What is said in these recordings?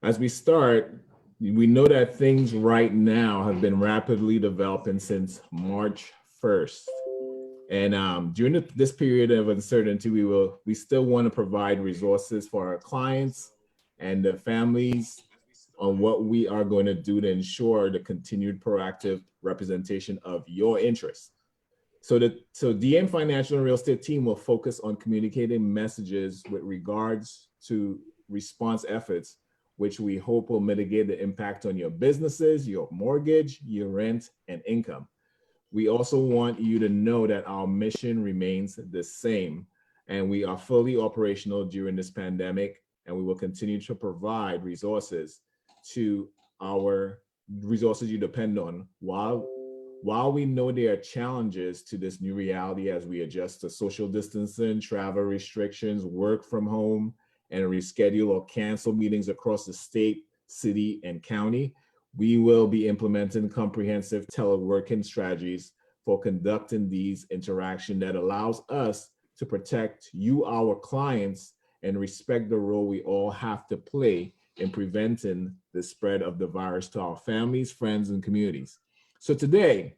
As we start, we know that things right now have been rapidly developing since March 1st. And during this period of uncertainty, we still want to provide resources for our clients and the families on what we are going to do to ensure the continued proactive representation of your interests. So DEM Financial and Real Estate team will focus on communicating messages with regards to response efforts, which we hope will mitigate the impact on your businesses, your mortgage, your rent, and income. We also want you to know that our mission remains the same, and we are fully operational during this pandemic, and we will continue to provide resources to our resources you depend on while we know there are challenges to this new reality as we adjust to social distancing, travel restrictions, work from home, and reschedule or cancel meetings across the state, city, and county. We will be implementing comprehensive teleworking strategies for conducting these interactions that allows us to protect you, our clients, and respect the role we all have to play in preventing the spread of the virus to our families, friends, and communities. So today,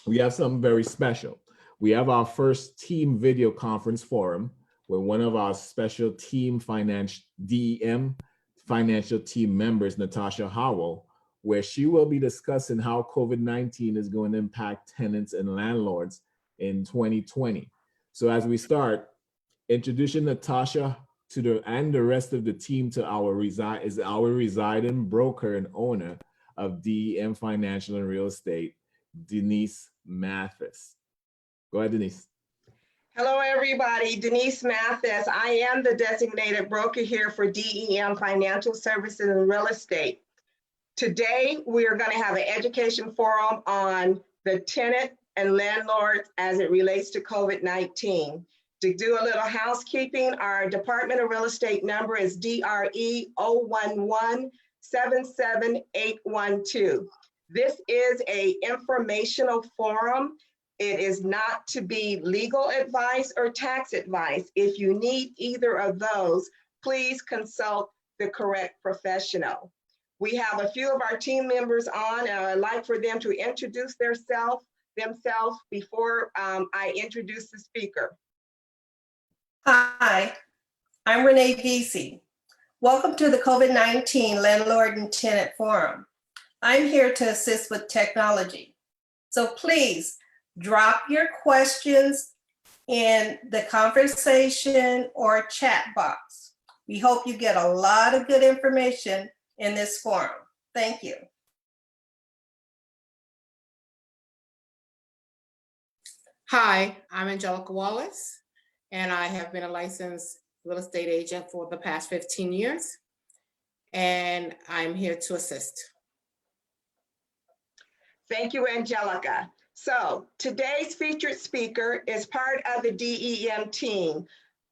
we have something very special. We have our first team video conference forum where one of our special DEM financial team members, Natasha Howell, where she will be discussing how COVID-19 is going to impact tenants and landlords in 2020. So as we start, introducing Natasha and the rest of the team to our residing broker and owner of DEM Financial and Real Estate, Denise Mathis. Go ahead, Denise. Hello, everybody. Denise Mathis. I am the designated broker here for DEM Financial Services and Real Estate. Today, we are going to have an education forum on the tenant and landlords as it relates to COVID-19. To do a little housekeeping, our Department of Real Estate number is DRE 011-77812. This is an informational forum. It is not to be legal advice or tax advice. If you need either of those, please consult the correct professional. We have a few of our team members on, and I'd like for them to introduce themselves before I introduce the speaker. Hi, I'm Renee Giese. Welcome to the COVID-19 Landlord and Tenant Forum. I'm here to assist with technology. So please drop your questions in the conversation or chat box. We hope you get a lot of good information in this forum. Thank you. Hi, I'm Angelica Wallace, and I have been a licensed real estate agent for the past 15 years, and I'm here to assist. Thank you, Angelica. So today's featured speaker is part of the DEM team,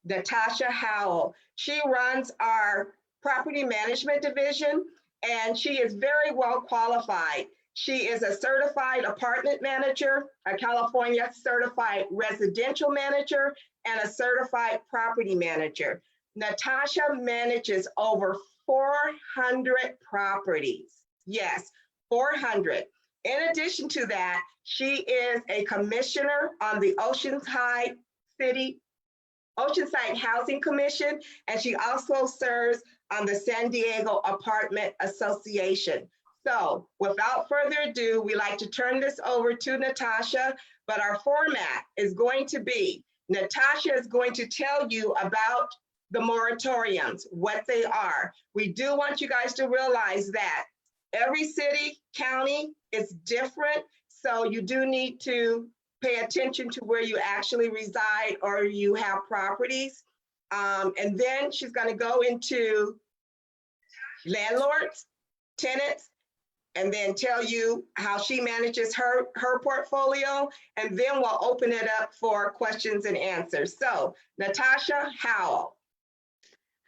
Natasha Howell. She runs our property management division, and she is very well qualified. She is a certified apartment manager, a California certified residential manager, and a certified property manager. Natasha manages over 400 properties. Yes, 400. In addition to that, she is a commissioner on the Oceanside Housing Commission, and she also serves on the San Diego Apartment Association. So without further ado, we like to turn this over to Natasha, but our format is going to be, Natasha is going to tell you about the moratoriums, what they are. We do want you guys to realize that every city, county is different, so you do need to pay attention to where you actually reside or you have properties. And then she's going to go into landlords, tenants, and then tell you how she manages her portfolio, and then we'll open it up for questions and answers. So, Natasha Howell.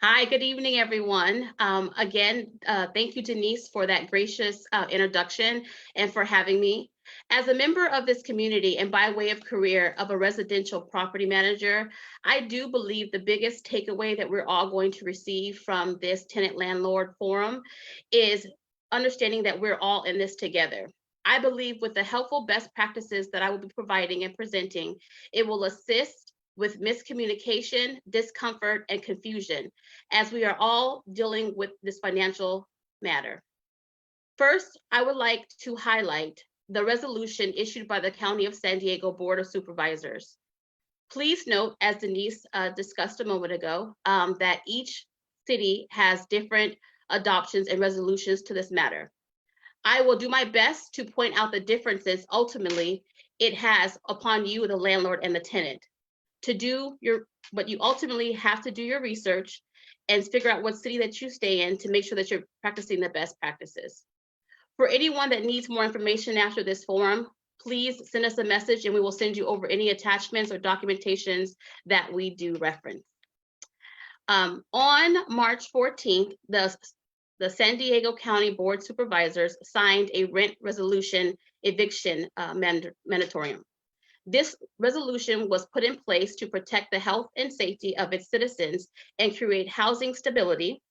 Hi, good evening, everyone. Again, thank you, Denise, for that gracious introduction and for having me. As a member of this community and by way of career of a residential property manager, I do believe the biggest takeaway that we're all going to receive from this tenant landlord forum is understanding that we're all in this together. I believe with the helpful best practices that I will be providing and presenting, it will assist with miscommunication, discomfort, and confusion as we are all dealing with this financial matter. First, I would like to highlight the resolution issued by the County of San Diego Board of Supervisors. Please note, as Denise discussed a moment ago, that each city has different adoptions and resolutions to this matter. I will do my best to point out the differences ultimately it has upon you, the landlord and the tenant. But you ultimately have to do your research and figure out what city that you stay in to make sure that you're practicing the best practices. For anyone that needs more information after this forum, please send us a message and we will send you over any attachments or documentations that we do reference. On March 14th, the San Diego County Board Supervisors signed a rent resolution eviction moratorium. This resolution was put in place to protect the health and safety of its citizens and create housing stability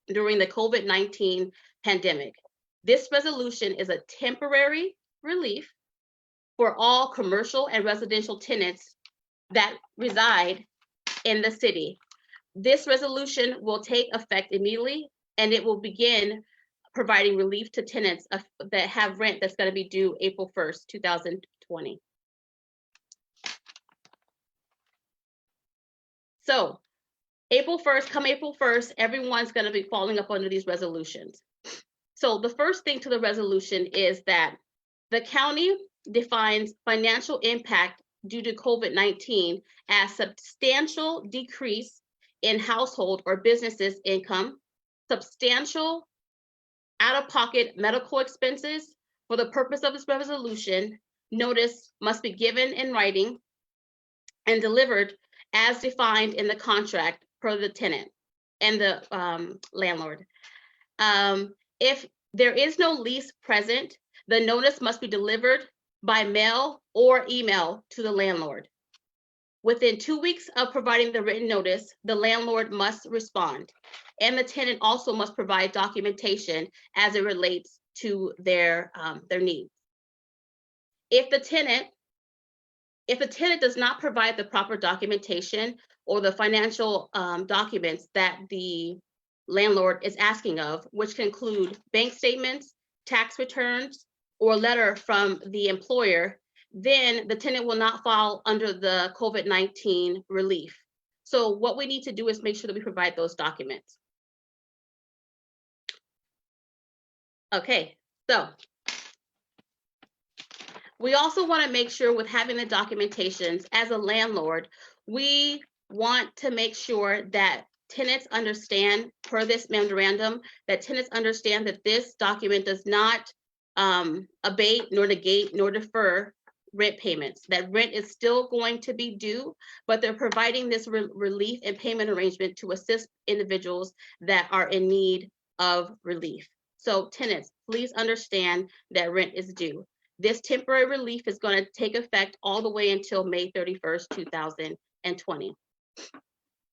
during the COVID-19 pandemic. This resolution is a temporary relief for all commercial and residential tenants that reside in the city. This resolution will take effect immediately, and it will begin providing relief to tenants that have rent that's going to be due April 1st, 2020. So April 1st, everyone's going to be falling up under these resolutions. So the first thing to the resolution is that the county defines financial impact due to COVID-19 as substantial decrease in household or businesses income, substantial out-of-pocket medical expenses. For the purpose of this resolution, notice must be given in writing and delivered as defined in the contract per the tenant and the landlord. If there is no lease present, the notice must be delivered by mail or email to the landlord. Within 2 weeks of providing the written notice, the landlord must respond, and the tenant also must provide documentation as it relates to their needs. If the tenant does not provide the proper documentation or the financial documents that the landlord is asking of, which can include bank statements, tax returns, or letter from the employer, then the tenant will not fall under the COVID-19 relief. So what we need to do is make sure that we provide those documents. Okay, so we also want to make sure with having the documentations as a landlord, we want to make sure that tenants understand per this memorandum, that tenants understand that this document does not abate nor negate nor defer rent payments, that rent is still going to be due, but they're providing this relief and payment arrangement to assist individuals that are in need of relief. So tenants, please understand that rent is due. This temporary relief is going to take effect all the way until May 31st, 2020.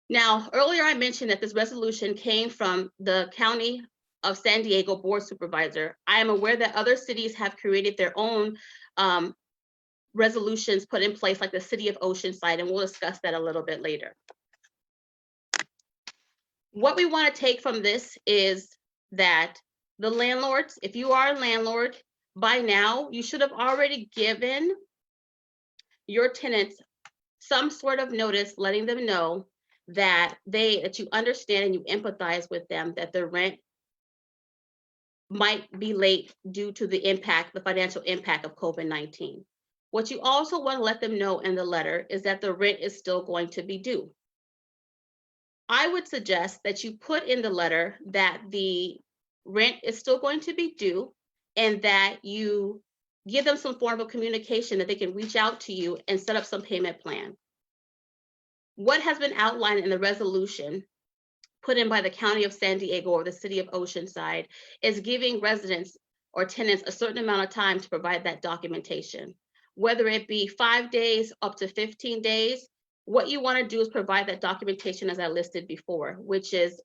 Now, earlier I mentioned that this resolution came from the County of San Diego Board Supervisor. I am aware that other cities have created their own resolutions put in place, like the City of Oceanside, and we'll discuss that a little bit later. What we want to take from this is that the landlords, if you are a landlord, by now you should have already given your tenants some sort of notice letting them know that you understand and you empathize with them that their rent might be late due to the financial impact of COVID-19. What you also want to let them know in the letter is that the rent is still going to be due. I would suggest that you put in the letter that the rent is still going to be due and that you give them some form of communication that they can reach out to you and set up some payment plan. What has been outlined in the resolution put in by the County of San Diego or the City of Oceanside is giving residents or tenants a certain amount of time to provide that documentation. Whether it be 5 days up to 15 days, what you want to do is provide that documentation as I listed before, which is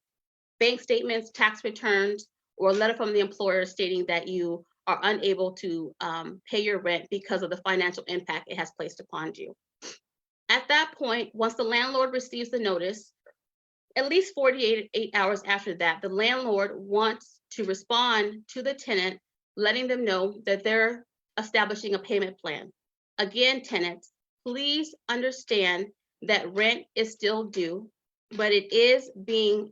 bank statements, tax returns, or a letter from the employer stating that you are unable to pay your rent because of the financial impact it has placed upon you. At that point, once the landlord receives the notice, at least 48 hours after that, the landlord wants to respond to the tenant, letting them know that they're establishing a payment plan. Again, tenants, please understand that rent is still due, but it is being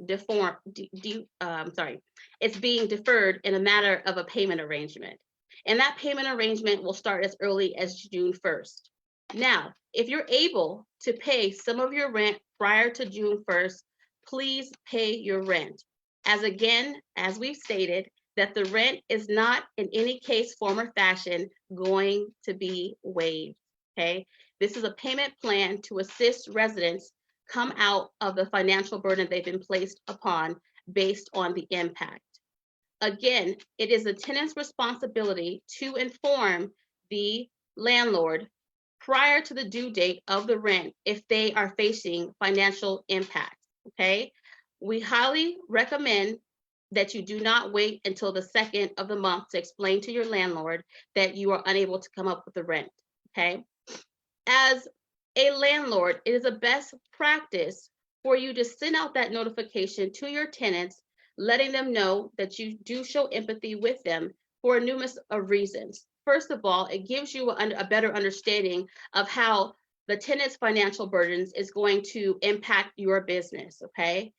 it's being deferred in a matter of a payment arrangement. And that payment arrangement will start as early as June 1st. Now, if you're able to pay some of your rent prior to June 1st, please pay your rent. As we've stated, that the rent is not in any case, form, or fashion going to be waived, okay? This is a payment plan to assist residents come out of the financial burden they've been placed upon based on the impact. Again, it is the tenant's responsibility to inform the landlord prior to the due date of the rent if they are facing financial impact, okay? We highly recommend that you do not wait until the 2nd of the month to explain to your landlord that you are unable to come up with the rent, okay? As a landlord, it is a best practice for you to send out that notification to your tenants, letting them know that you do show empathy with them for a numerous of reasons. First of all, it gives you a better understanding of how the tenant's financial burdens is going to impact your business, okay?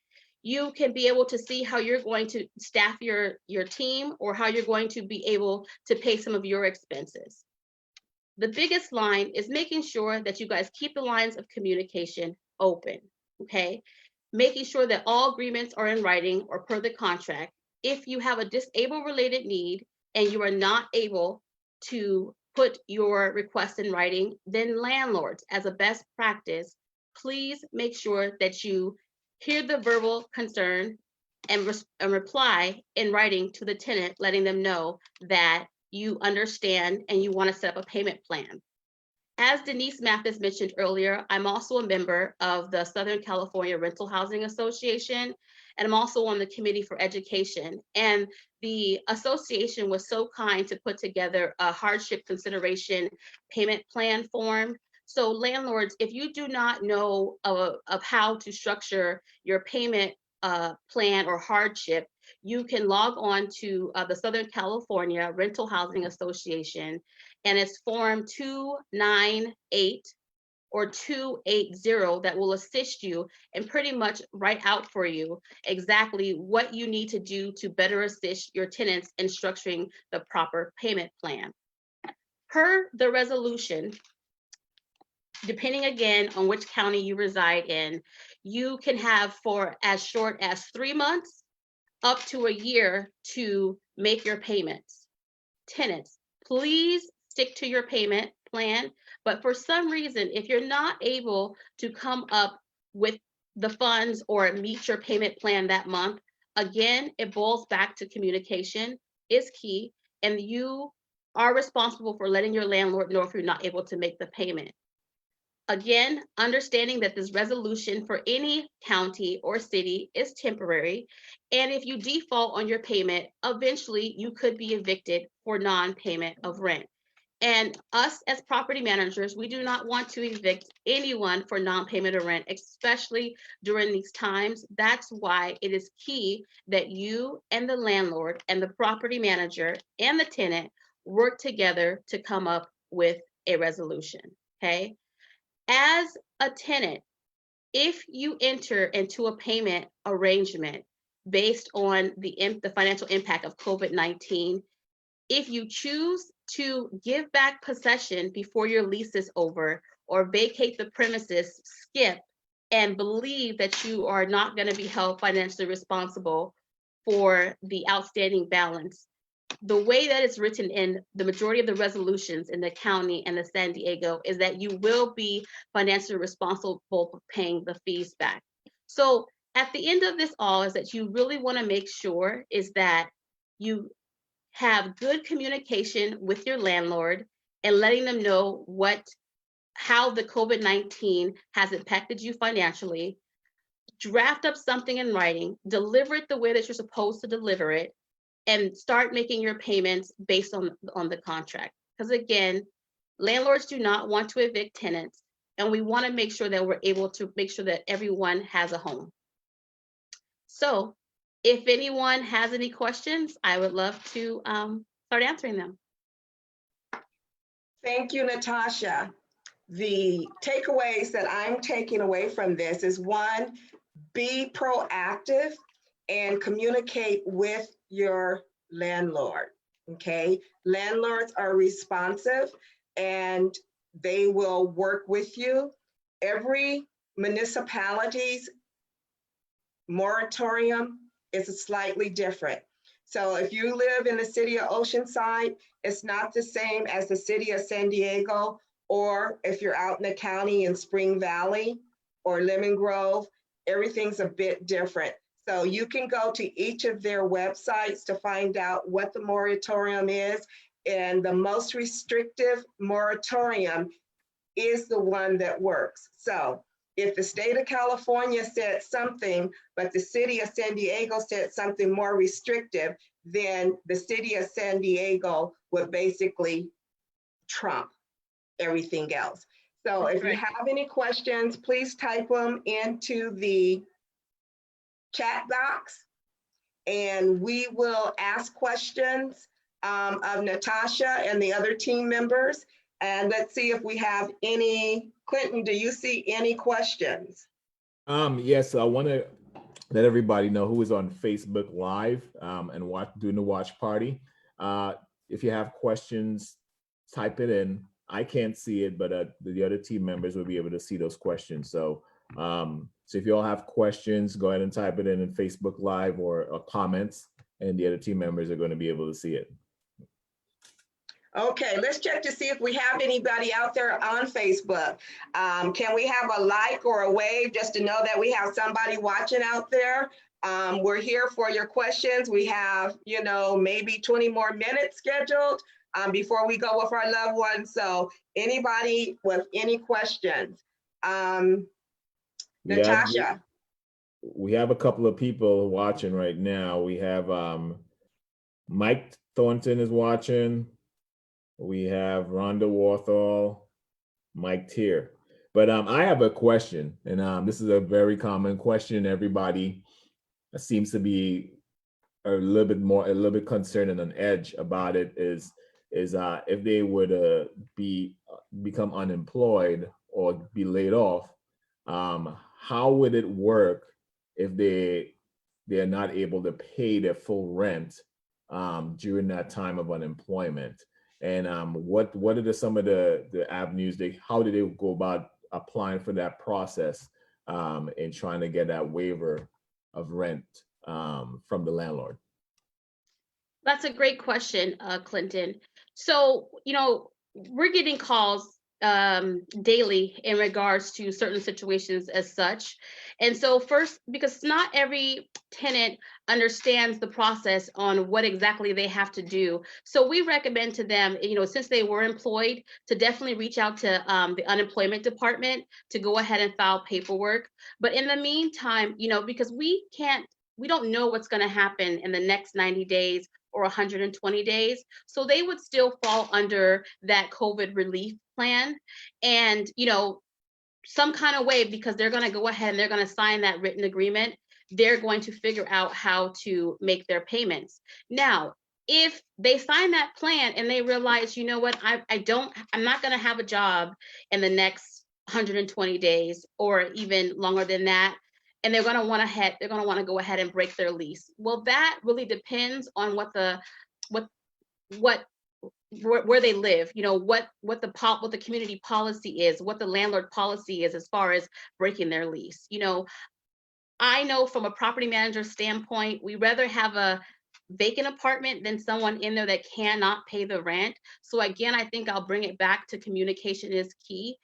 You can be able to see how you're going to staff your team or how you're going to be able to pay some of your expenses. The biggest line is making sure that you guys keep the lines of communication open, okay? Making sure that all agreements are in writing or per the contract. If you have a disabled related need and you are not able to put your request in writing, then landlords, as a best practice, please make sure that you hear the verbal concern and reply in writing to the tenant, letting them know that you understand and you want to set up a payment plan. As Denise Mathis mentioned earlier, I'm also a member of the Southern California Rental Housing Association, and I'm also on the Committee for Education. And the association was so kind to put together a hardship consideration payment plan form. So landlords, if you do not know of how to structure your payment plan or hardship, you can log on to the Southern California Rental Housing Association, and it's form 298 or 280 that will assist you and pretty much write out for you exactly what you need to do to better assist your tenants in structuring the proper payment plan. Per the resolution, depending again on which county you reside in, you can have for as short as 3 months up to a year to make your payments. Tenants, please stick to your payment plan, but for some reason, if you're not able to come up with the funds or meet your payment plan that month, again, it boils back to communication is key, and you are responsible for letting your landlord know if you're not able to make the payment. Again, understanding that this resolution for any county or city is temporary, and if you default on your payment, eventually you could be evicted for non-payment of rent. And us as property managers, we do not want to evict anyone for non-payment of rent, especially during these times. That's why it is key that you and the landlord and the property manager and the tenant work together to come up with a resolution, okay? As a tenant, if you enter into a payment arrangement based on the financial impact of COVID-19, if you choose to give back possession before your lease is over or vacate the premises, skip, and believe that you are not going to be held financially responsible for the outstanding balance, the way that it's written in the majority of the resolutions in the county and the San Diego is that you will be financially responsible for paying the fees back. So at the end of this all is that you really want to make sure is that you have good communication with your landlord and letting them know how the COVID-19 has impacted you financially. Draft up something in writing, deliver it the way that you're supposed to deliver it, and start making your payments based on the contract. Because again, landlords do not want to evict tenants, and we want to make sure that we're able to make sure that everyone has a home. So if anyone has any questions, I would love to start answering them. Thank you, Natasha. The takeaways that I'm taking away from this is, one, be proactive and communicate with your landlord, okay? Landlords are responsive and they will work with you. Every municipality's moratorium is slightly different. So if you live in the city of Oceanside, it's not the same as the city of San Diego, or if you're out in the county in Spring Valley or Lemon Grove, everything's a bit different. So you can go to each of their websites to find out what the moratorium is. And the most restrictive moratorium is the one that works. So if the state of California said something, but the city of San Diego said something more restrictive, then the city of San Diego would basically trump everything else. So if you have any questions, please type them into the chat box and we will ask questions of Natasha and the other team members. And let's see if we have any. Clinton, do you see any questions? Yes, I want to let everybody know who is on Facebook Live and doing the watch party. If you have questions, type it in. I can't see it, but the other team members will be able to see those questions. So, so if you all have questions, go ahead and type it in Facebook Live or comments, and the other team members are going to be able to see it. Okay, let's check to see if we have anybody out there on Facebook. Can we have a like or a wave just to know that we have somebody watching out there? We're here for your questions. We have, maybe 20 more minutes scheduled before we go with our loved ones. So anybody with any questions? Natasha. We have a couple of people watching right now. We have Mike Thornton is watching. We have Rhonda Warthall, Mike Tier. But I have a question, and this is a very common question. Everybody seems to be a little bit concerned and on edge about it. Is if they were to become unemployed or be laid off, how would it work if they're not able to pay their full rent during that time of unemployment? And what are some of the avenues how do they go about applying for that process and trying to get that waiver of rent from the landlord? That's a great question, Clinton. So, we're getting calls daily in regards to certain situations as such. And so first, because not every tenant understands the process on what exactly they have to do. So we recommend to them, since they were employed, to definitely reach out to the unemployment department to go ahead and file paperwork. But in the meantime, because we don't know what's going to happen in the next 90 days or 120 days. So they would still fall under that COVID relief plan. And, some kind of way, because they're going to go ahead and they're going to sign that written agreement, they're going to figure out how to make their payments. Now, if they sign that plan and they realize, you know what, I'm not going to have a job in the next 120 days or even longer than that, and they're going to want to go ahead and break their lease. Well, that really depends on where they live, what the community policy is, what the landlord policy is as far as breaking their lease. I know from a property manager standpoint, we rather have a vacant apartment than someone in there that cannot pay the rent. So again, I think I'll bring it back to communication is key,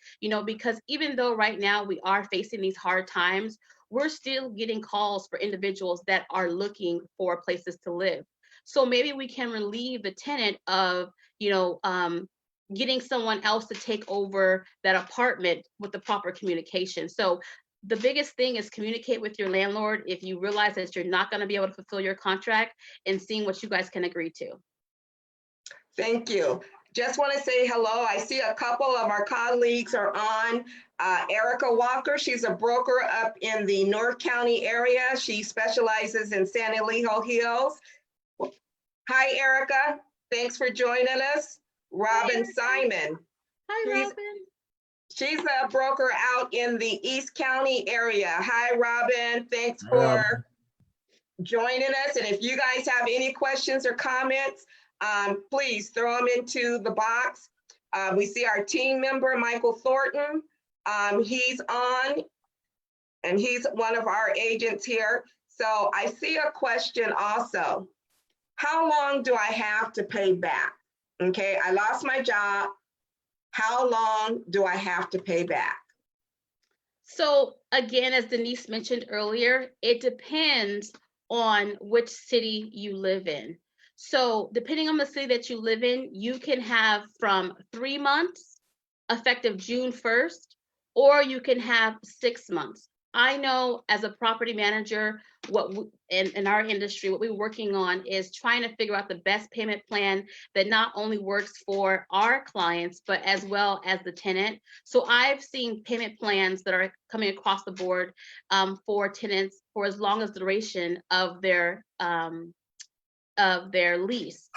because even though right now we are facing these hard times, we're still getting calls for individuals that are looking for places to live. So maybe we can relieve the tenant of, getting someone else to take over that apartment with the proper communication. So the biggest thing is communicate with your landlord if you realize that you're not going to be able to fulfill your contract, and seeing what you guys can agree to. Thank you. Just want to say hello. I see a couple of our colleagues are on. Erica Walker, she's a broker up in the North County area. She specializes in San Elijo Hills. Hi, Erica. Thanks for joining us. Robin Simon. Hi, She's- Robin. She's a broker out in the East County area. Hi, Robin. Thanks Hi, for Robin. joining us. And if you guys have any questions or comments, please throw them into the box. We see our team member, Michael Thornton. He's on, and he's one of our agents here. So I see a question also. How long do I have to pay back? Okay, I lost my job. How long do I have to pay back? So again, as Denise mentioned earlier, it depends on which city you live in. So depending on the city that you live in, you can have from 3 months effective June 1st, or you can have 6 months. I know as a property manager, in our industry, what we're working on is trying to figure out the best payment plan that not only works for our clients, but as well as the tenant. So I've seen payment plans that are coming across the board for tenants for as long as the duration of their lease.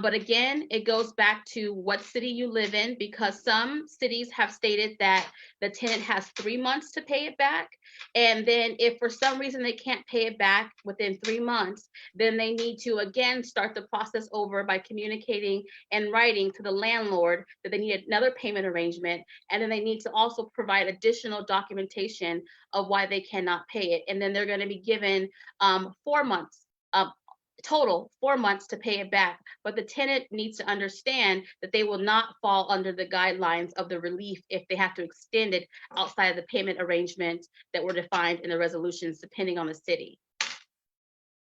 But again, it goes back to what city you live in, because some cities have stated that the tenant has 3 months to pay it back. And then if for some reason they can't pay it back within 3 months, then they need to again start the process over by communicating and writing to the landlord that they need another payment arrangement. And then they need to also provide additional documentation of why they cannot pay it. And then they're going to be given 4 months. Total 4 months to pay it back, but the tenant needs to understand that they will not fall under the guidelines of the relief if they have to extend it outside of the payment arrangements that were defined in the resolutions, depending on the city.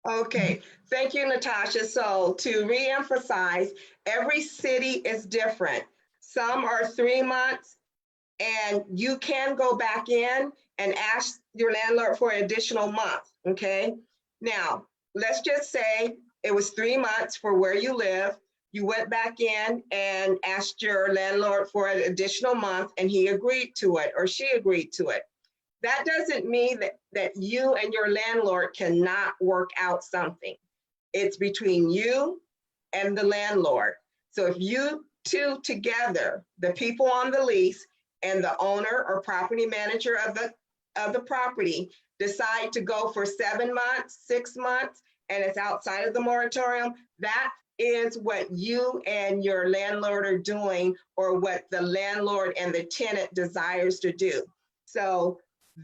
Okay, thank you, Natasha. So to reemphasize, every city is different. Some are 3 months, and you can go back in and ask your landlord for an additional month, okay? Now, let's just say it was 3 months for where you live. You went back in and asked your landlord for an additional month, and he agreed to it, or she agreed to it. That doesn't mean that you and your landlord cannot work out something. It's between you and the landlord. So if you two together, the people on the lease and the owner or property manager of the property, decide to go for 7 months, 6 months, and it's outside of the moratorium, that is what you and your landlord are doing, or what the landlord and the tenant desires to do. So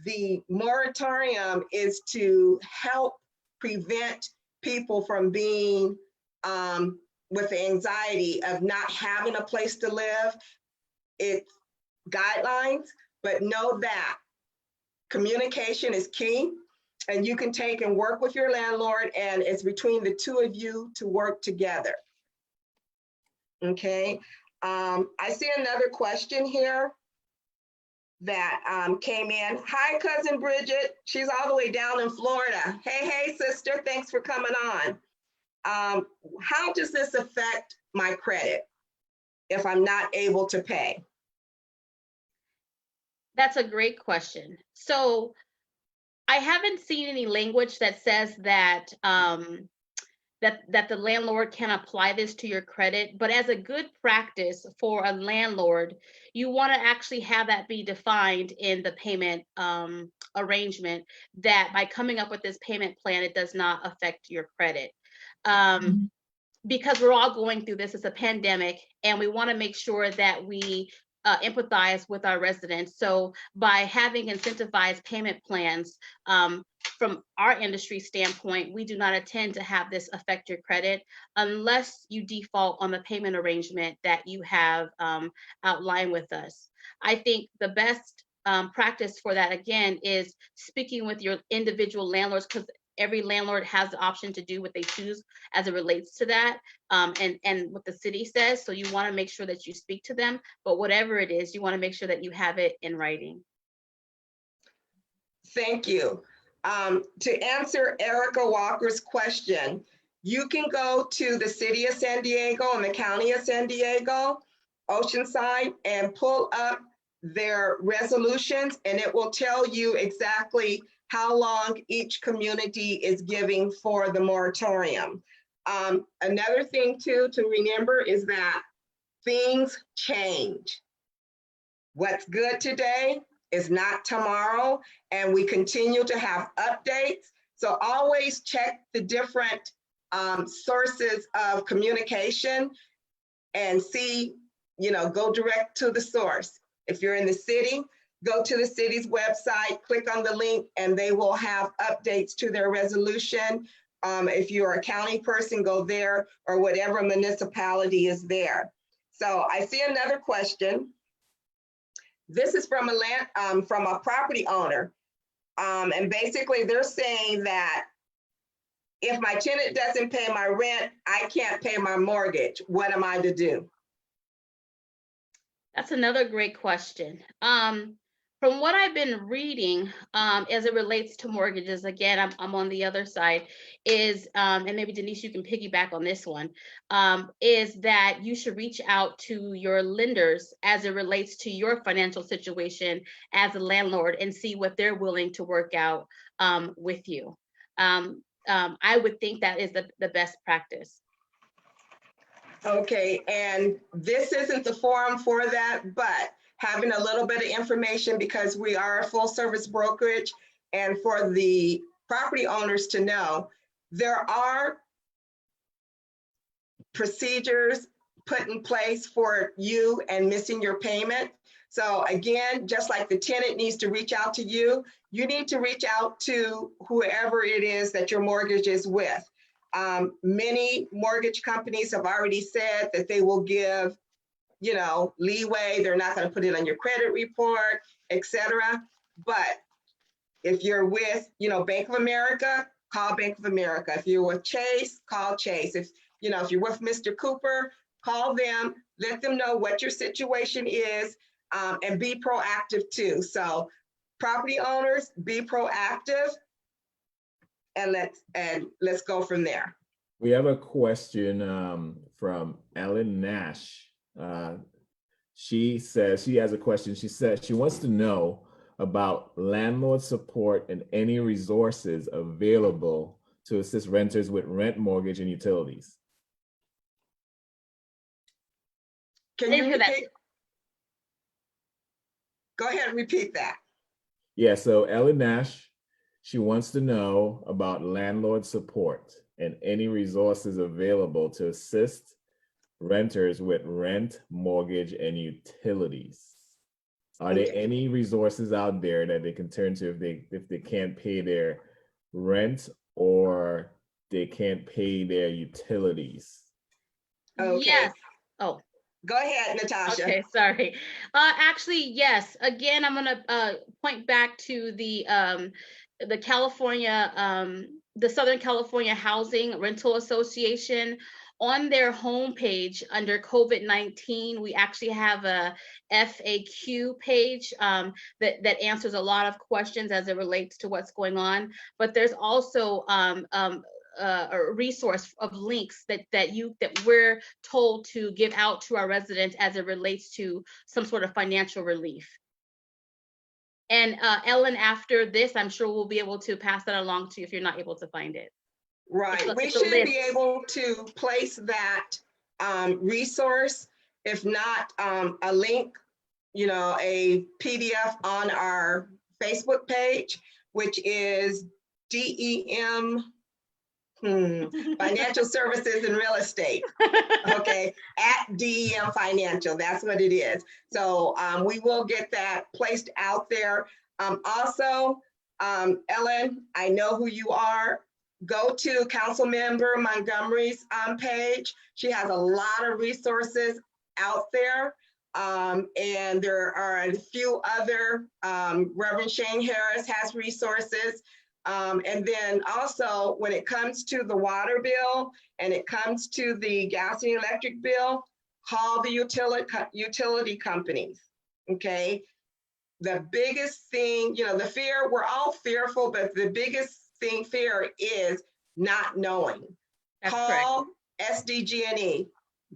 the moratorium is to help prevent people from being with the anxiety of not having a place to live. It's guidelines, but know that communication is key, and you can take and work with your landlord, and it's between the two of you to work together. Okay, I see another question here that came in. Hi, cousin Bridget. She's all the way down in Florida. Hey, sister, thanks for coming on. How does this affect my credit if I'm not able to pay? That's a great question. So I haven't seen any language that says that that the landlord can apply this to your credit, but as a good practice for a landlord, you want to actually have that be defined in the payment arrangement, that by coming up with this payment plan, it does not affect your credit. Because we're all going through this, it's a pandemic, and we want to make sure that we empathize with our residents. So by having incentivized payment plans, from our industry standpoint, we do not intend to have this affect your credit unless you default on the payment arrangement that you have outlined with us. I think the best practice for that, again, is speaking with your individual landlords, because every landlord has the option to do what they choose as it relates to that, and what the city says. So you want to make sure that you speak to them, but whatever it is, you want to make sure that you have it in writing. Thank you. To answer Erica Walker's question, you can go to the city of San Diego and the county of San Diego, Oceanside, and pull up their resolutions, and it will tell you exactly how long each community is giving for the moratorium. Another thing too to remember is that things change. What's good today is not tomorrow, and we continue to have updates. So always check the different sources of communication and see, go direct to the source. If you're in the city, go to the city's website, click on the link, and they will have updates to their resolution. If you're a county person, go there, or whatever municipality is there. So I see another question. This is from a property owner. And basically they're saying that if my tenant doesn't pay my rent, I can't pay my mortgage. What am I to do? That's another great question. From what I've been reading, as it relates to mortgages, again, I'm on the other side, is, and maybe Denise, you can piggyback on this one, is that you should reach out to your lenders as it relates to your financial situation as a landlord and see what they're willing to work out with you. I would think that is the best practice. Okay, and this isn't the forum for that, but having a little bit of information, because we are a full service brokerage, and for the property owners to know, there are procedures put in place for you and missing your payment. So again, just like the tenant needs to reach out to you, you need to reach out to whoever it is that your mortgage is with. Many mortgage companies have already said that they will give, leeway. They're not going to put it on your credit report, etc. But if you're with, Bank of America, call Bank of America. If you're with Chase, call Chase. If you're with Mr. Cooper, call them, let them know what your situation is, and be proactive too. So property owners, be proactive, and let's go from there. We have a question from Ellen Nash. She says she has a question. She says she wants to know about landlord support and any resources available to assist renters with rent, mortgage, and utilities. Can you repeat? Go ahead and repeat that. Yeah, so Ellen Nash, she wants to know about landlord support and any resources available to assist renters with rent, mortgage, and utilities. Are there any resources out there that they can turn to if they can't pay their rent or they can't pay their utilities? Okay. Yes. Oh. Go ahead, Natasha. Okay, sorry. Actually, yes. Again, I'm gonna point back to the California, the Southern California Housing Rental Association. On their homepage under COVID-19, we actually have a FAQ page that answers a lot of questions as it relates to what's going on. But there's also a resource of links that we're told to give out to our residents as it relates to some sort of financial relief. And Ellen, after this, I'm sure we'll be able to pass that along to you if you're not able to find it. Right, we should be able to place that resource, if not a link, a PDF on our Facebook page, which is DEM Financial Services and Real Estate. Okay, at DEM Financial, that's what it is. So we will get that placed out there. Also, Ellen, I know who you are. Go to Councilmember Montgomery's page. She has a lot of resources out there. And there are a few other, Reverend Shane Harris has resources. And then also when it comes to the water bill and it comes to the gas and electric bill, call the utility companies, okay? The biggest thing, you know, the fear, we're all fearful, but the biggest fear is not knowing. That's correct. Call SDG&E,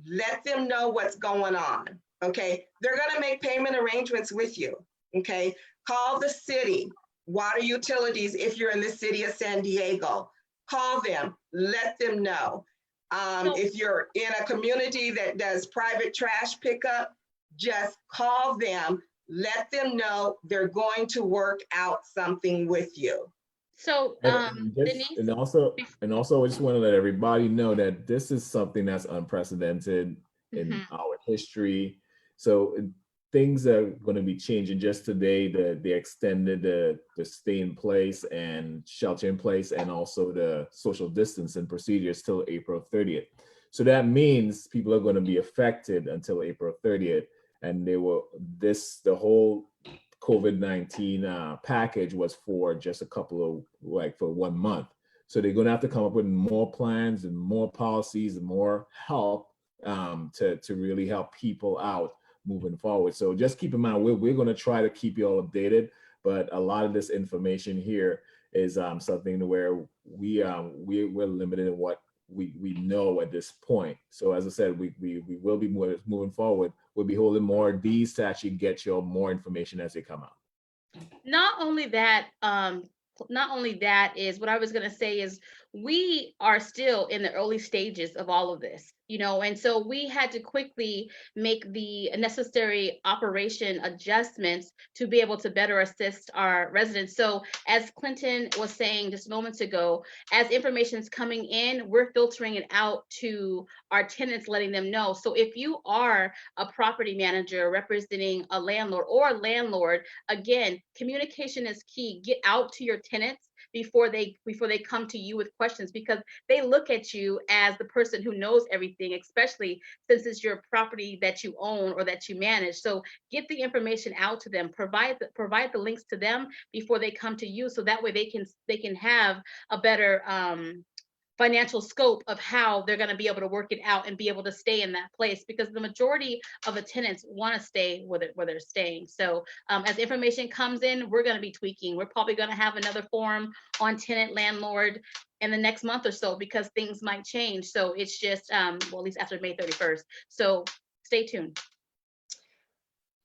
let them know what's going on, okay? They're gonna make payment arrangements with you, okay? Call the city, water utilities, if you're in the city of San Diego. Call them, let them know. If you're in a community that does private trash pickup, just call them, let them know they're going to work out something with you. So, Denise, and also, I just want to let everybody know that this is something that's unprecedented in our history. So things are going to be changing. Just today, they extended the stay in place and shelter in place, and also the social distancing procedures till April 30th. So that means people are going to be affected until April 30th, and the whole COVID-19 package was for just a couple of, for 1 month. So they're going to have to come up with more plans and more policies and more help to really help people out moving forward. So just keep in mind, we're going to try to keep you all updated, but a lot of this information here is something where we're limited in what we know at this point. So as I said, we will be moving forward. We'll be holding more of these to actually get you more information as they come out. not only that is what I was going to say is we are still in the early stages of all of this, you know, and so we had to quickly make the necessary operation adjustments to be able to better assist our residents. So as Clinton was saying just moments ago, as information is coming in, we're filtering it out to our tenants, letting them know. So if you are a property manager representing a landlord or a landlord, again, communication is key. Get out to your tenants before they come to you with questions, because they look at you as the person who knows everything, especially since it's your property that you own or that you manage. So get the information out to them, provide the links to them before they come to you, so that way they can have a better financial scope of how they're going to be able to work it out and be able to stay in that place, because the majority of the tenants want to stay where they're staying. So as information comes in, we're going to be tweaking. We're probably going to have another forum on tenant landlord in the next month or so, because things might change. So it's just, well, at least after May 31st. So stay tuned.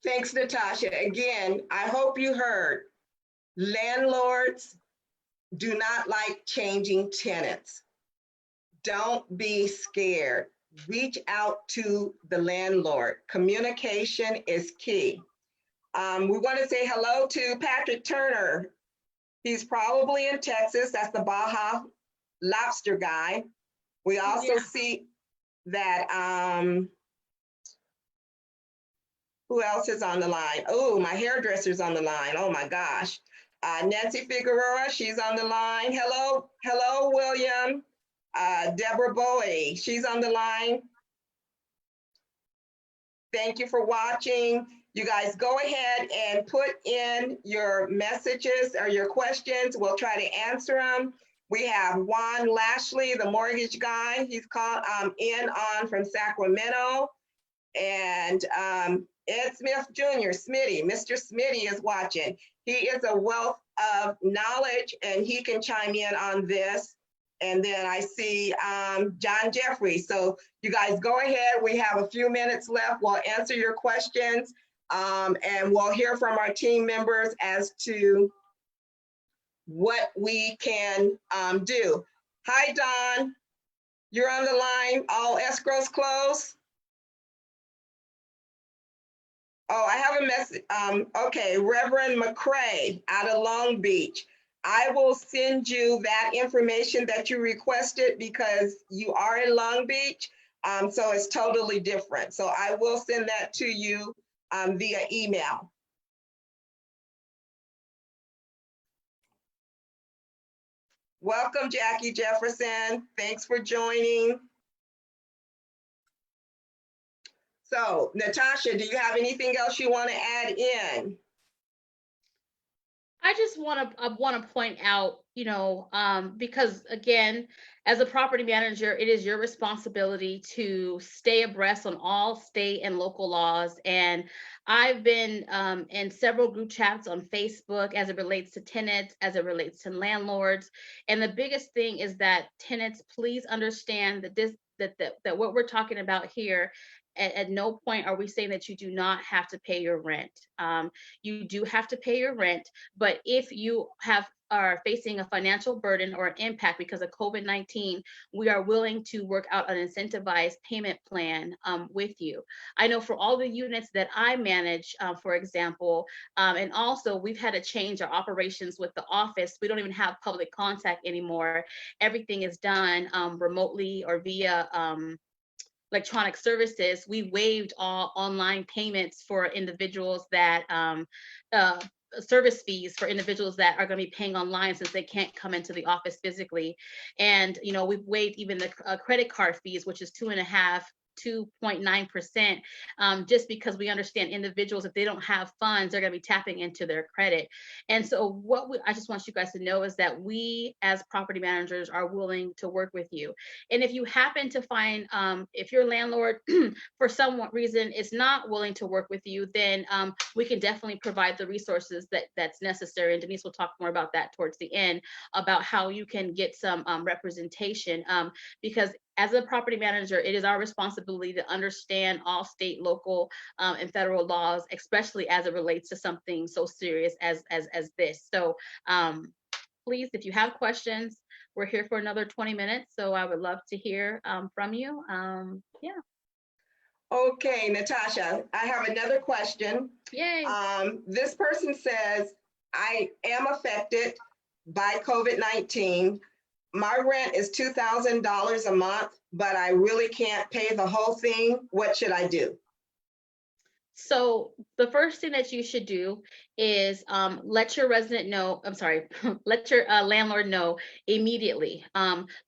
Thanks, Natasha. Again, I hope you heard, landlords do not like changing tenants. Don't be scared. Reach out to the landlord. Communication is key. We want to say hello to Patrick Turner. He's probably in Texas. That's the Baja lobster guy. We also see that, who else is on the line? Oh, my hairdresser's on the line. Oh my gosh. Nancy Figueroa, she's on the line. Hello, William. Deborah Bowie, she's on the line. Thank you for watching. You guys go ahead and put in your messages or your questions. We'll try to answer them. We have Juan Lashley, the mortgage guy. He's called on from Sacramento. And Ed Smith Jr., Smitty, Mr. Smitty is watching. He is a wealth of knowledge and he can chime in on this. And then I see John Jeffrey. So you guys go ahead. We have a few minutes left. We'll answer your questions and we'll hear from our team members as to what we can do. Hi, Don. You're on the line. All escrows closed. Oh, I have a message. Okay, Reverend McCrae out of Long Beach. I will send you that information that you requested because you are in Long Beach. So it's totally different. So I will send that to you via email. Welcome, Jackie Jefferson. Thanks for joining. So Natasha, do you have anything else you want to add in? I just want to point out because again, as a property manager, it is your responsibility to stay abreast on all state and local laws. And I've been in several group chats on Facebook as it relates to tenants, as it relates to landlords. And the biggest thing is that tenants, please understand that that what we're talking about here, at no point are we saying that you do not have to pay your rent. You do have to pay your rent, but if you are facing a financial burden or an impact because of COVID-19, we are willing to work out an incentivized payment plan with you. I know for all the units that I manage, for example, and also we've had to change our operations with the office. We don't even have public contact anymore. Everything is done remotely or via electronic services. We waived all online payments for individuals that service fees for individuals that are going to be paying online since they can't come into the office physically. And we've waived even the credit card fees, which is 2.9%, just because we understand individuals, if they don't have funds, they're going to be tapping into their credit. And so I just want you guys to know is that we as property managers are willing to work with you. And if you happen to find, if your landlord for some reason is not willing to work with you, then we can definitely provide the resources that's necessary. And Denise will talk more about that towards the end, about how you can get some representation, because as a property manager, it is our responsibility to understand all state, local, and federal laws, especially as it relates to something so serious as this. So please, if you have questions, we're here for another 20 minutes. So I would love to hear from you. Yeah. Okay, Natasha, I have another question. Yay. This person says, I am affected by COVID-19. My rent is $2,000 a month, but I really can't pay the whole thing. What should I do? So the first thing that you should do is let your resident know, let your landlord know immediately,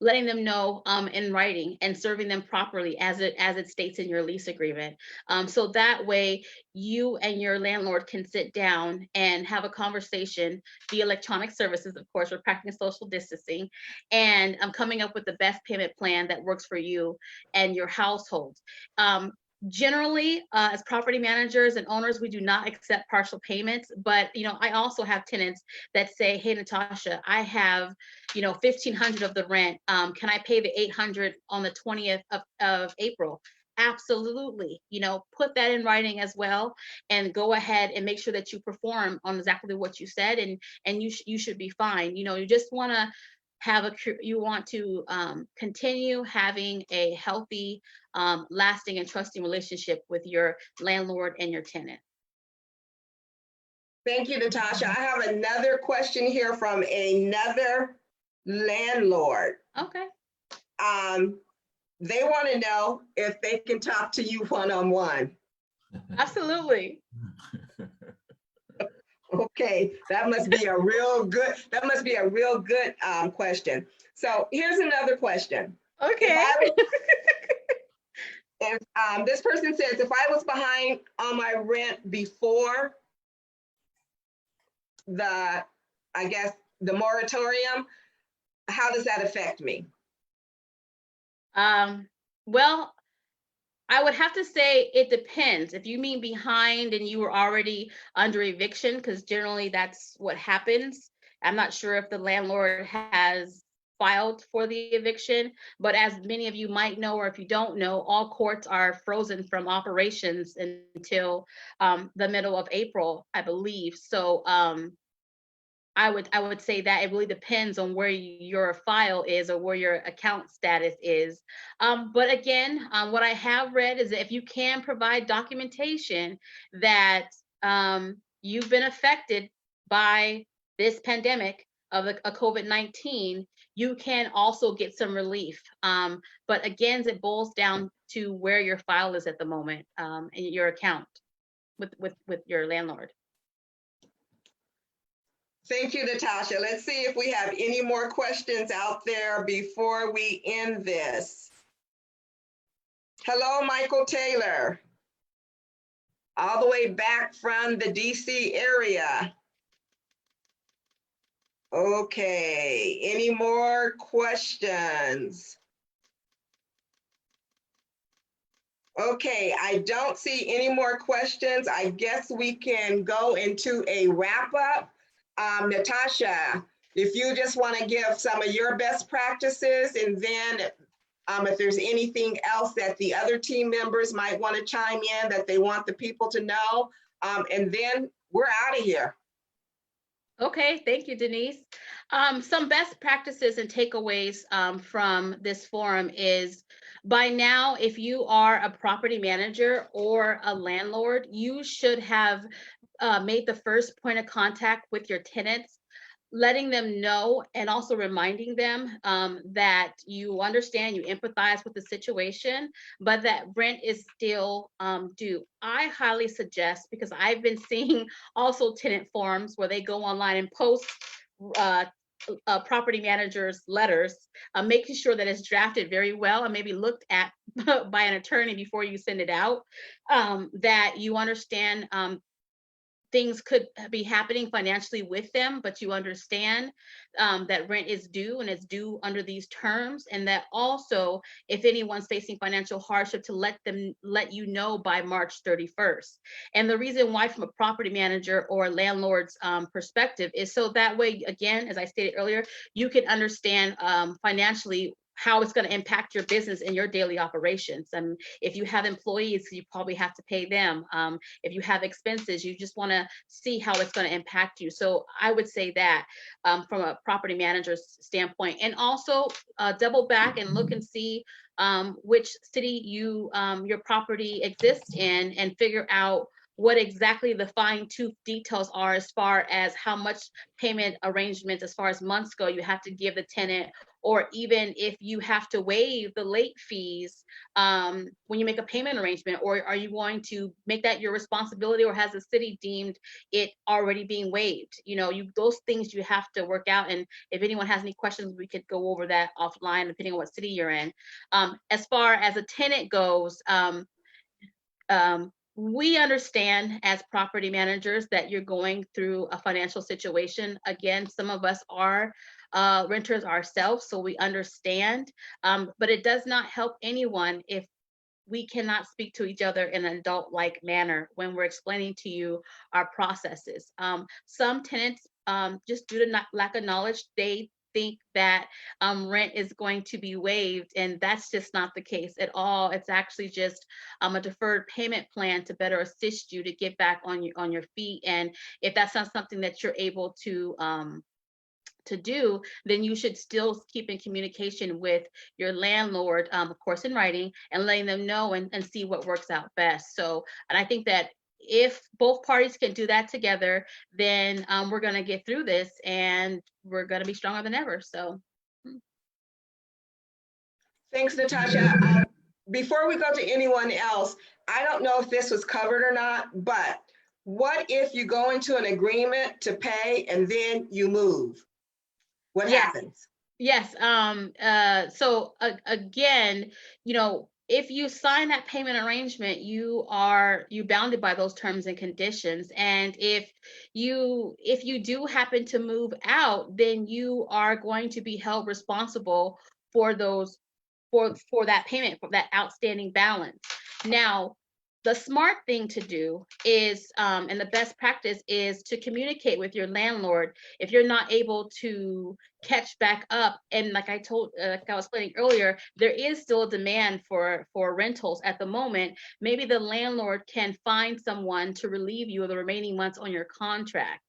letting them know in writing and serving them properly as it states in your lease agreement. So that way you and your landlord can sit down and have a conversation via electronic services. Of course, we're practicing social distancing, and I'm coming up with the best payment plan that works for you and your household. Generally, as property managers and owners, we do not accept partial payments, but I also have tenants that say, hey, Natasha, I have $1,500 of the rent. Can I pay the $800 on the 20th of April? Absolutely. Put that in writing as well, and go ahead and make sure that you perform on exactly what you said, and you should be fine. You just want to continue having a healthy, lasting and trusting relationship with your landlord and your tenant. Thank you, Natasha. I have another question here from another landlord. Okay. They want to know if they can talk to you one-on-one. Absolutely. Okay, that must be a real good question. So here's another question. Okay. If this person says, if I was behind on my rent before the moratorium, how does that affect me? Well, I would have to say it depends. If you mean behind and you were already under eviction, because generally that's what happens. I'm not sure if the landlord has filed for the eviction, but as many of you might know, or if you don't know, all courts are frozen from operations until the middle of April, I believe. So I would say that it really depends on where your file is or where your account status is. But again, what I have read is that if you can provide documentation that you've been affected by this pandemic of a COVID-19, you can also get some relief. But again, it boils down to where your file is at the moment, and your account with your landlord. Thank you, Natasha. Let's see if we have any more questions out there before we end this. Hello, Michael Taylor, all the way back from the DC area. Okay, any more questions? Okay, I don't see any more questions. I guess we can go into a wrap up. Natasha, if you just want to give some of your best practices, and then if there's anything else that the other team members might want to chime in that they want the people to know, and then we're out of here. Okay, thank you, Denise. Some best practices and takeaways from this forum is, by now, if you are a property manager or a landlord, you should have made the first point of contact with your tenants, letting them know and also reminding them that you understand, you empathize with the situation, but that rent is still due. I highly suggest, because I've been seeing also tenant forums where they go online and post property managers' letters, making sure that it's drafted very well and maybe looked at by an attorney before you send it out, that you understand things could be happening financially with them, but you understand that rent is due and it's due under these terms, and that also, if anyone's facing financial hardship, to let you know by March 31st. And the reason why, from a property manager or landlord's perspective, is so that way, again, as I stated earlier, you can understand financially how it's going to impact your business and your daily operations. And if you have employees, you probably have to pay them. If you have expenses, you just want to see how it's going to impact you. So I would say that from a property manager's standpoint, and also double back and look and see which city your property exists in, and figure out what exactly the fine-tooth details are as far as how much payment arrangements, as far as months go, you have to give the tenant, or even if you have to waive the late fees when you make a payment arrangement, or are you going to make that your responsibility, or has the city deemed it already being waived? You know, those things you have to work out. And if anyone has any questions, we could go over that offline, depending on what city you're in. As far as a tenant goes, we understand as property managers that you're going through a financial situation. Again, some of us are renters ourselves, so we understand, but it does not help anyone if we cannot speak to each other in an adult-like manner when we're explaining to you our processes. Some tenants, just due to lack of knowledge, they think that rent is going to be waived, and that's just not the case at all. It's actually just a deferred payment plan to better assist you to get back on your feet. And if that's not something that you're able to do, then you should still keep in communication with your landlord, of course in writing, and letting them know and see what works out best. So, and I think that if both parties can do that together, then we're going to get through this, and we're going to be stronger than ever. So Thanks, Natasha. Before we go to anyone else, I don't know if this was covered or not, but what if you go into an agreement to pay and then you move? What happens? Yes. So again, you know, if you sign that payment arrangement, you bounded by those terms and conditions. And if you do happen to move out, then you are going to be held responsible for those for that payment, for that outstanding balance. Now, the smart thing to do is, and the best practice is, to communicate with your landlord if you're not able to catch back up. And like I was explaining earlier, there is still a demand for rentals at the moment. Maybe the landlord can find someone to relieve you of the remaining months on your contract.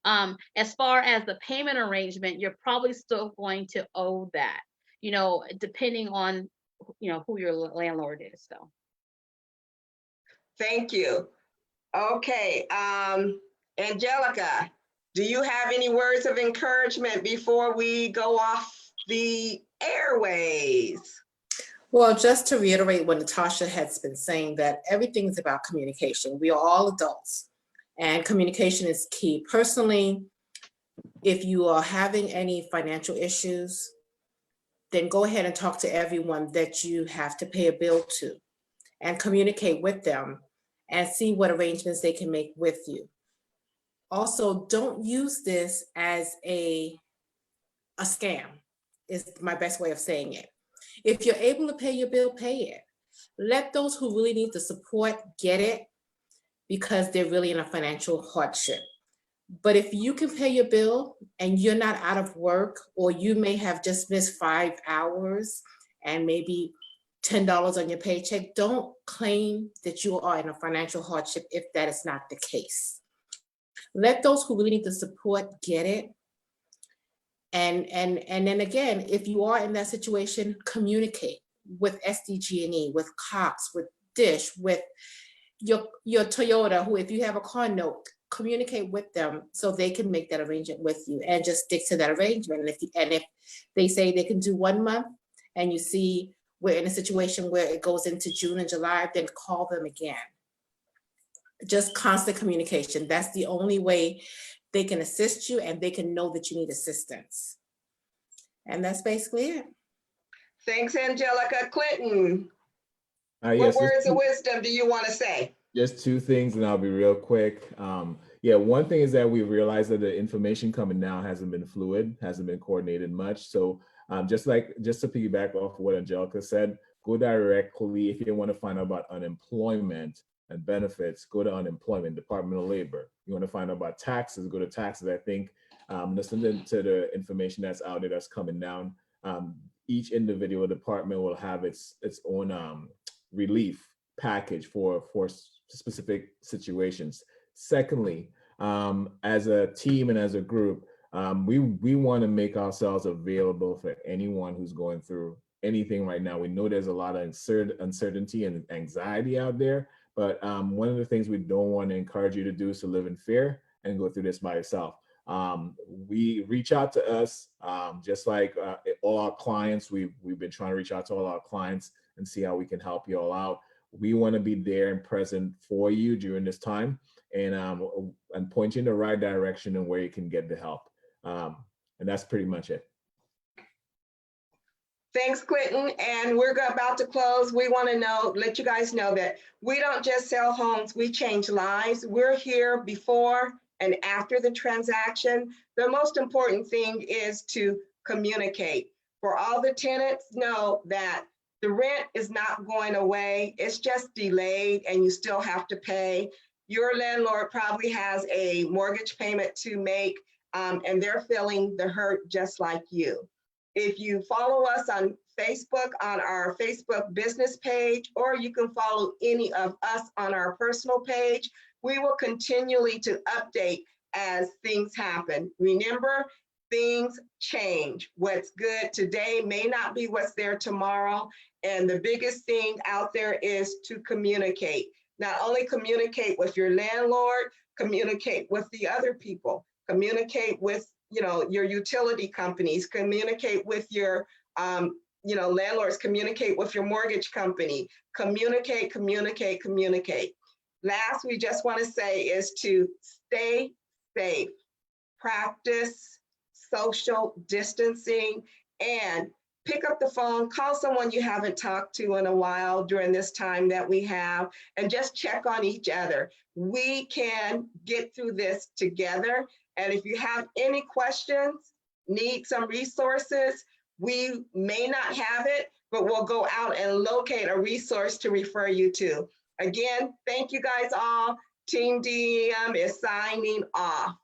As far as the payment arrangement, you're probably still going to owe that, you know, depending on, you know, who your landlord is. So. Thank you. Okay, Angelica, do you have any words of encouragement before we go off the airways? Well, just to reiterate what Natasha has been saying, that everything is about communication. We are all adults, and communication is key. Personally, if you are having any financial issues, then go ahead and talk to everyone that you have to pay a bill to, and communicate with them and see what arrangements they can make with you. Also, don't use this as a a scam, is my best way of saying it. If you're able to pay your bill, pay it. Let those who really need the support get it because they're really in a financial hardship. But if you can pay your bill and you're not out of work, or you may have just missed 5 hours and maybe $10 on your paycheck, don't claim that you are in a financial hardship if that is not the case. Let those who really need the support get it. And then again, if you are in that situation, communicate with SDG&E, with Cox, with Dish, with your Toyota, who, if you have a car note, communicate with them so they can make that arrangement with you, and just stick to that arrangement. And if they say they can do 1 month and you see we're in a situation where it goes into June and July, then call them again. Just constant communication. That's the only way they can assist you, and they can know that you need assistance. And that's basically it. Thanks, Angelica. Clinton, Yes, what words of wisdom do you want to say? just two things, and I'll be real quick. Yeah, one thing is that we realized that the information coming now hasn't been fluid, hasn't been coordinated much. So just to piggyback off what Angelica said, go directly, if you want to find out about unemployment and benefits, go to unemployment, Department of Labor. You want to find out about taxes, go to taxes. I think listening to the information that's out there that's coming down, each individual department will have its own relief package for specific situations. Secondly, as a team and as a group, we want to make ourselves available for anyone who's going through anything right now. We know there's a lot of uncertainty and anxiety out there, but one of the things we don't want to encourage you to do is to live in fear and go through this by yourself. We reach out to us, just like all our clients. We've been trying to reach out to all our clients and see how we can help you all out. We want to be there and present for you during this time, and point you in the right direction and where you can get the help. And that's pretty much it. Thanks, Clinton. And we're about to close. We want to let you guys know that we don't just sell homes, we change lives. We're here before and after the transaction. The most important thing is to communicate. For all the tenants, know that the rent is not going away. It's just delayed and you still have to pay. Your landlord probably has a mortgage payment to make, and they're feeling the hurt just like you. If you follow us on Facebook, on our Facebook business page, or you can follow any of us on our personal page, we will continually to update as things happen. Remember, things change. What's good today may not be what's there tomorrow. And the biggest thing out there is to communicate. Not only communicate with your landlord, communicate with the other people, communicate with your utility companies, communicate with your landlords, communicate with your mortgage company, communicate. Last, we just want to say is to stay safe, practice social distancing, and pick up the phone, call someone you haven't talked to in a while during this time that we have, and just check on each other. We can get through this together. And if you have any questions, need some resources, we may not have it, but we'll go out and locate a resource to refer you to. Again, thank you guys all. Team DEM is signing off.